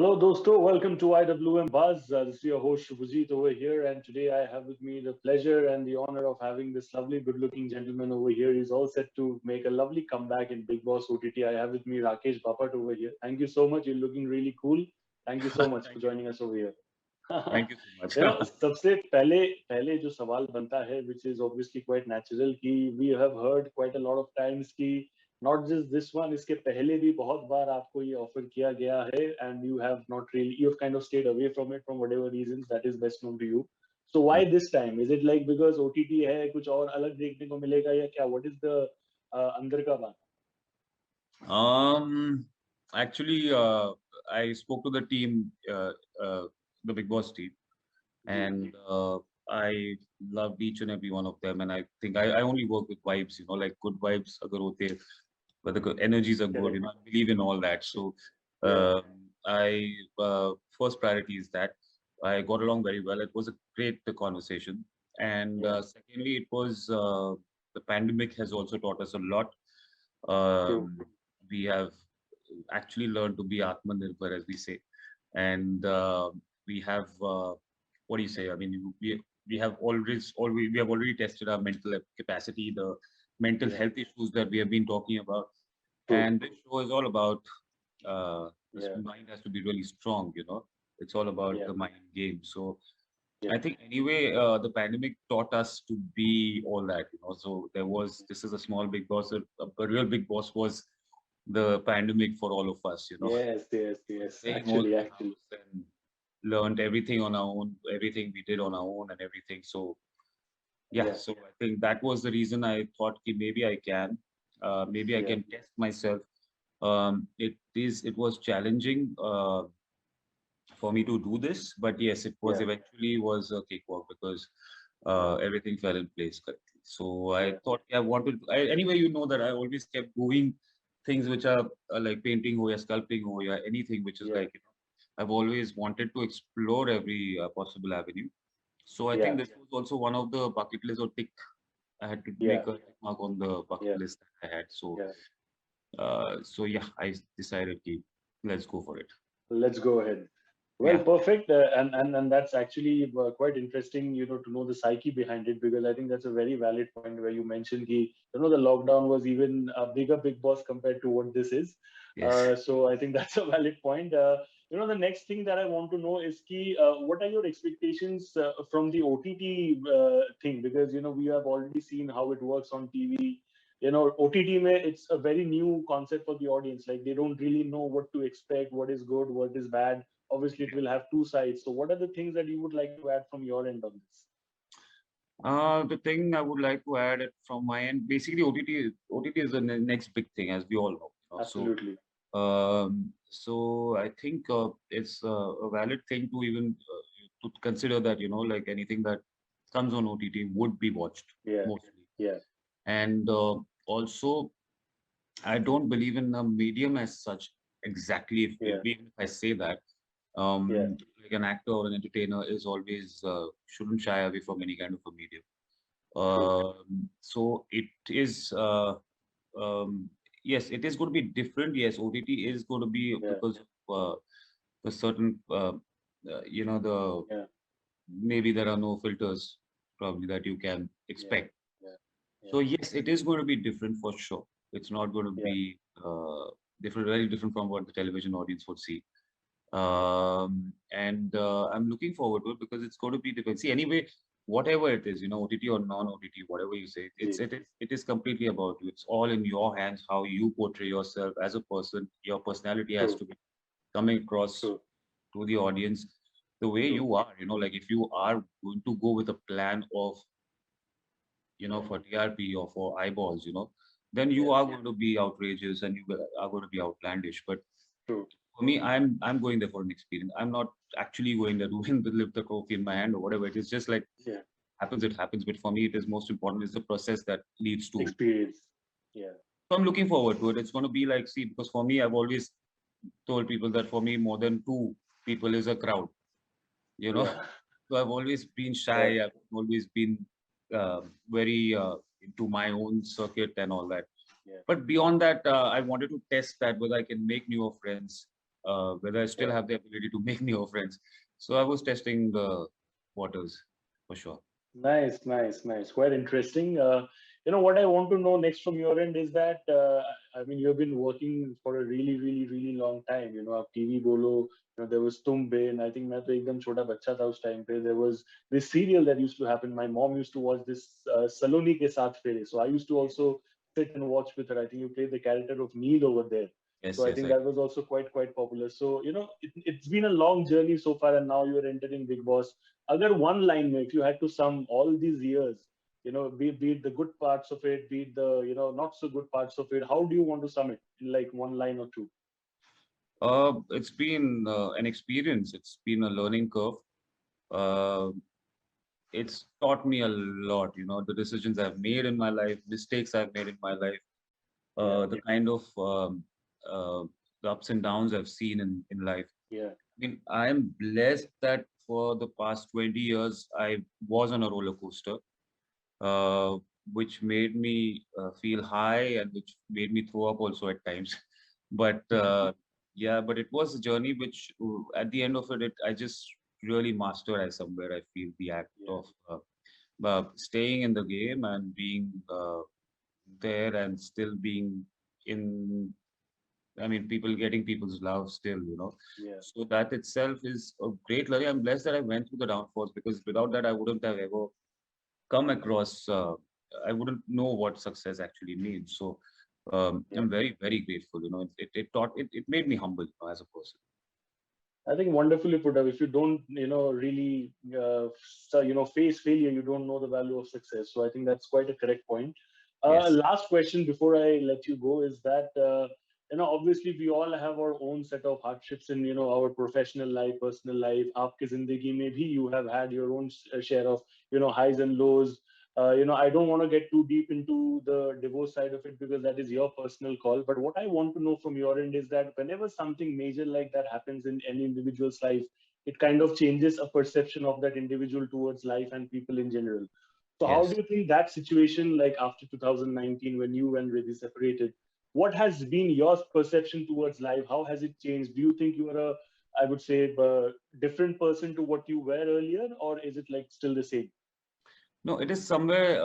Hello, dosto. Welcome to IWMBuzz. This is your host Shubhajit over here, and today I have with me the pleasure and the honor of having this lovely, good-looking gentleman over here. He's all set to make a lovely comeback in Bigg Boss OTT. I have with me Raqesh Bapat over here. Thank you so much. You're looking really cool. Thank you so much for Thank you. joining us over here. Thank you so much. सबसे पहले पहले जो सवाल बनता है, which is obviously quite natural, कि we have heard quite a lot of times कि not just this one, इसके पहले भी बहुत बार आपको ये ऑफर किया गया है, and you have not really, you have kind of stayed away from it from whatever reasons that is best known to you. So why this time? Is it like because OTT है, कुछ और अलग देखने को मिलेगा या क्या? What is the अंदर का बात? Um, Actually, I spoke to the team, the Big Boss team, and I loved each and every one of them. And I think I only work with vibes, like good vibes, agar hote, but the energies are good. Correct. I believe in all that. So, Yeah. I first priority is that I got along very well. It was a great conversation, and Yeah. secondly, it was the pandemic has also taught us a lot. True. We have actually learned to be Atmanirbhar, as we say, and we have what do you say? I mean, we have already we have already tested our mental capacity, the mental Yeah. health issues that we have been talking about, True. and this show is all about this Yeah. mind has to be really strong. It's all about Yeah. the mind game. So Yeah. I think anyway, the pandemic taught us to be all that. So this is a small big boss. A real big boss was the pandemic for all of us. Yes. Yes. Yes. Staying home Actually. in the Actually. house and learned everything on our own, everything we did on our own and everything. So yeah, Yeah. so I think that was the reason I thought ki maybe I Yeah. can test myself. It was challenging. For me to do this, but yes, it was Yeah. eventually was a cakewalk because Yeah. everything fell in place correctly. So I Yeah. thought, yeah, anyway, that I always kept doing things which are like painting or sculpting or anything which is Yeah. like, I've always wanted to explore every possible avenue. So I think Yeah. this was also one of the bucket list or tick. I had to Yeah. make a tick mark on the bucket Yeah. list that I had. So, Yeah. yeah, I decided, let's go for it. Let's go ahead. Well, Yeah. perfect, and that's actually quite interesting, to know the psyche behind it, because I think that's a very valid point where you mentioned the lockdown was even a bigger Big Boss compared to what this is. Yes. So I think that's a valid point. The next thing that I want to know is what are your expectations from the OTT thing? Because we have already seen how it works on TV. OTT it's a very new concept for the audience. Like they don't really know what to expect, what is good, what is bad. Obviously it will have two sides. So what are the things that you would like to add from your end on this? The thing I would like to add it from my end, basically OTT is the next big thing, as we all know. So, Absolutely. so I think it's a valid thing to even to consider that like anything that comes on OTT would be watched Yeah. mostly, Yeah. and also I don't believe in a medium as such exactly. Yeah. Even if I say that, Yeah. like an actor or an entertainer is always shouldn't shy away from any kind of a medium. True. So it is, um, yes, it is going to be different. Yes, OTT is going to be Yeah. because of a certain, the Yeah. maybe there are no filters probably that you can Yeah. expect. Yeah. So Yeah. yes, it is going to be different for sure. It's not going to Yeah. be different, very different from what the television audience would see. Yeah. And I'm looking forward to it because it's going to be different. See, anyway, whatever it is, OTT or non-OTT, whatever you say, Gee. it is completely about you. It's all in your hands, how you portray yourself as a person. Your personality has True. to be coming across True. to the audience the way True. you are. Like if you are going to go with a plan of, Yeah. for TRP or for eyeballs, then you Yeah. are going to be outrageous and you are going to be outlandish. But True. for me, I'm going there for an experience. I'm not actually going there to win the lift the trophy in my hand or whatever. It is just like Yeah. happens, it happens. But for me, it is most important is the process that leads to. Experience. Yeah. So I'm looking forward to it. It's going to be like, see, because for me, I've always told people that for me, more than two people is a crowd. You know, Yeah. so I've always been Right. shy. I've always been very into my own circuit and all that. Yeah. But beyond that, I wanted to test that whether I can make newer friends whether I still Yeah. have the ability to make newer friends. So I was testing the waters for sure. Nice, nice, nice. Quite interesting. What I want to know next from your end is that, I mean, you've been working for a really, really, really long time. आप TV बोलो, there was Tumbe, and I think मैं तो एकदम छोटा बच्चा था उस time पे. There was this serial that used to happen. My mom used to watch this Saloni ke Saath Fere. So I used to also sit and watch with her. I think you played the character of Neil over there. So Yes, I yes, think I that was also quite popular. So it's been a long journey so far, and now you're entering Big Boss. Agar one line if you had to sum all these years, be it the good parts of it, be it the not so good parts of it, how do you want to sum it in like one line or two? It's been an experience. It's been a learning curve. Uh, it's taught me a lot, the decisions I've made in my life, mistakes I've made in my life, Yeah, the kind of uh, the ups and downs I've seen in life. yeah, I mean, I'm blessed that for the past 20 years, I was on a roller coaster, uh, which made me feel high and which made me throw up also at times. But yeah, but it was a journey which, at the end of it, I just really mastered. I somewhere I feel the act yeah, of staying in the game and being there and still being in. I mean, people getting people's love still. yeah, So that itself is a great learning. I'm blessed that I went through the downfalls because without that, I wouldn't have ever come across, I wouldn't know what success actually means. So yeah. I'm very, very grateful. It taught, it made me humble, as a person. I think wonderfully put up. If you don't, really, face failure, you don't know the value of success. So I think that's quite a correct point. Yes. Last question before I let you go is that, obviously we all have our own set of hardships in, our professional life, personal life. Aapke zindagi mein bhi you have had your own share of, highs and lows. I don't want to get too deep into the divorce side of it because that is your personal call. But what I want to know from your end is that whenever something major like that happens in any individual's life, it kind of changes a perception of that individual towards life and people in general. So, how do Yes. you think that situation, like after 2019, when you and Riddhi separated, what has been your perception towards life? How has it changed? Do you think you are I would say, different person to what you were earlier, or is it like still the same? No, it is somewhere,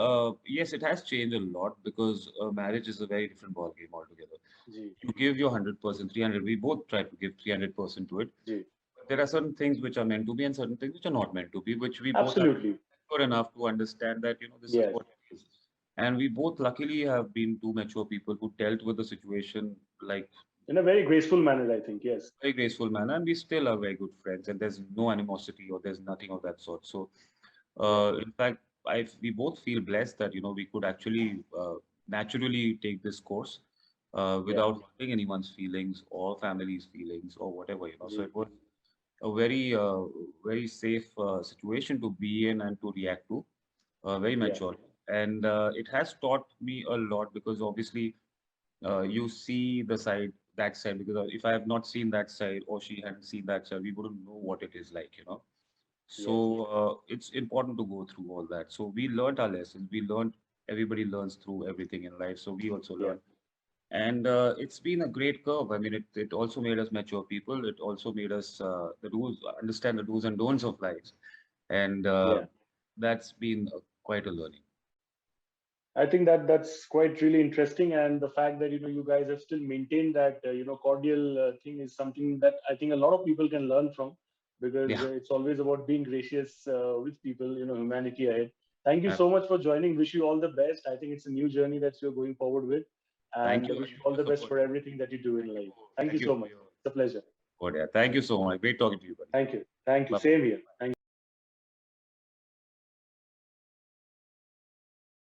yes, it has changed a lot because marriage is a very different ball game altogether. Ji, You give your 100%, 300, we both try to give 300% to it. ji. But there are certain things which are meant to be and certain things which are not meant to be, which we both have Absolutely. mature enough to understand that, this is Yes. what it is. And we both luckily have been two mature people who dealt with the situation like In a very graceful manner, I think. Yes. very graceful manner, and we still are very good friends, and there's no animosity or there's nothing of that sort. So, Yeah. in fact, we both feel blessed that we could actually naturally take this course Yeah. without hurting anyone's feelings or family's feelings or whatever. So Ji. it was a very safe situation to be in and to react to, very Yeah. mature. And it has taught me a lot because obviously you see that side, because if I have not seen that side or she hadn't seen that side, we wouldn't know what it is like. Yes. So it's important to go through all that. So we learned our lessons. We learned everybody learns through everything in life. So we also Yeah. learned. And it's been a great curve. I mean, it also made us mature people. It also made us understand the do's and don'ts of life. And Yeah. that's been quite a learning. I think that that's quite really interesting, and the fact that you guys have still maintained that cordial thing is something that I think a lot of people can learn from, because Yeah. it's always about being gracious with people, humanity ahead. Thank you Uh, so much for joining. Wish you all the best. I think it's a new journey that you're going forward with, Thank and you wish you again for all your the best support. for everything that you do in life. Thank you Thank you so for much. your It's a pleasure. support. Yeah. Thank you so much. Great talking to you, buddy. Thank you. Thank you. Bye. Same here. Thank